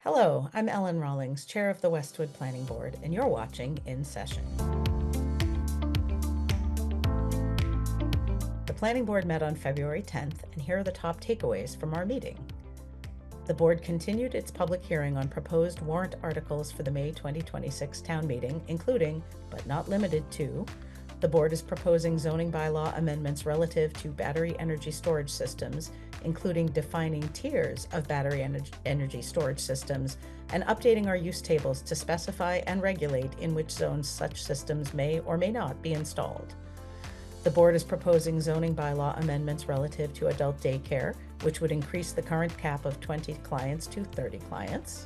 Hello, I'm Ellen Rawlings, Chair of the Westwood Planning Board, and you're watching In Session. The Planning Board met on February 10th, and here are the top takeaways from our meeting. The board continued its public hearing on proposed warrant articles for the May 2026 town meeting, including, but not limited to, the board is proposing zoning bylaw amendments relative to battery energy storage systems, including defining tiers of battery energy storage systems and updating our use tables to specify and regulate in which zones such systems may or may not be installed. The board is proposing zoning bylaw amendments relative to adult daycare, which would increase the current cap of 20 clients to 30 clients.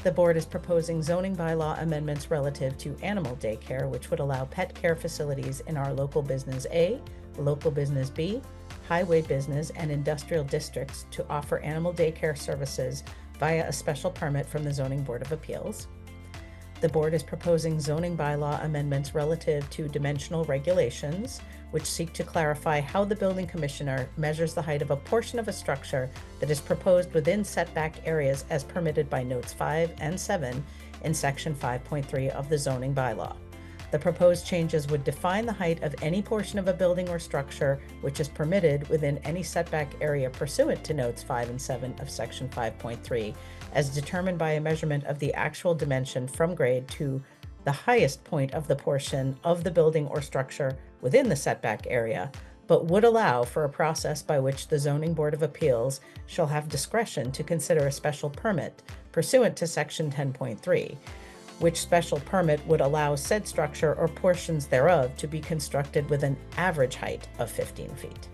The board is proposing zoning bylaw amendments relative to animal daycare, which would allow pet care facilities in our local business A, local business B, highway business, and industrial districts to offer animal daycare services via a special permit from the Zoning Board of Appeals. The board is proposing zoning bylaw amendments relative to dimensional regulations, which seek to clarify how the building commissioner measures the height of a portion of a structure that is proposed within setback areas as permitted by notes 5 and 7 in section 5.3 of the zoning bylaw. The proposed changes would define the height of any portion of a building or structure which is permitted within any setback area pursuant to notes 5 and 7 of section 5.3, as determined by a measurement of the actual dimension from grade to the highest point of the portion of the building or structure within the setback area, but would allow for a process by which the Zoning Board of Appeals shall have discretion to consider a special permit pursuant to section 10.3, which special permit would allow said structure or portions thereof to be constructed with an average height of 15 feet.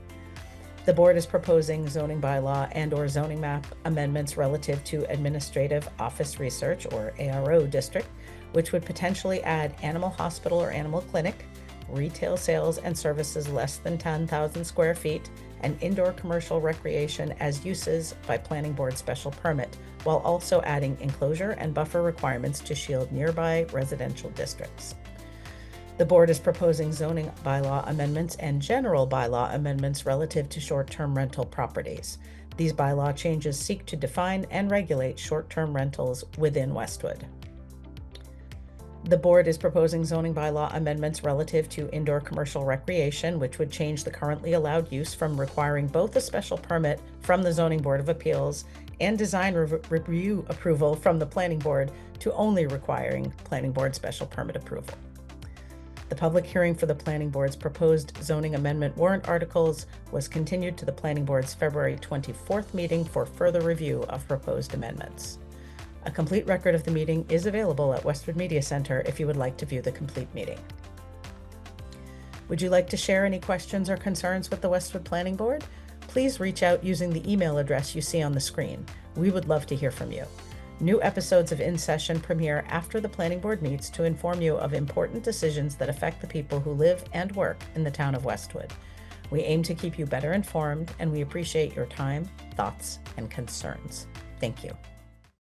The board is proposing zoning bylaw and/or zoning map amendments relative to administrative office research, or ARO district, which would potentially add animal hospital or animal clinic, retail sales and services less than 10,000 square feet, and indoor commercial recreation as uses by planning board special permit, while also adding enclosure and buffer requirements to shield nearby residential districts. The board is proposing zoning bylaw amendments and general bylaw amendments relative to short-term rental properties. These bylaw changes seek to define and regulate short-term rentals within Westwood. The board is proposing zoning bylaw amendments relative to indoor commercial recreation, which would change the currently allowed use from requiring both a special permit from the Zoning Board of Appeals and design review approval from the Planning Board to only requiring Planning Board special permit approval. The public hearing for the Planning Board's proposed zoning amendment warrant articles was continued to the Planning Board's February 24th meeting for further review of proposed amendments. A complete record of the meeting is available at Westwood Media Center if you would like to view the complete meeting. Would you like to share any questions or concerns with the Westwood Planning Board? Please reach out using the email address you see on the screen. We would love to hear from you. New episodes of In Session premiere after the Planning Board meets to inform you of important decisions that affect the people who live and work in the town of Westwood. We aim to keep you better informed, and we appreciate your time, thoughts, and concerns. Thank you.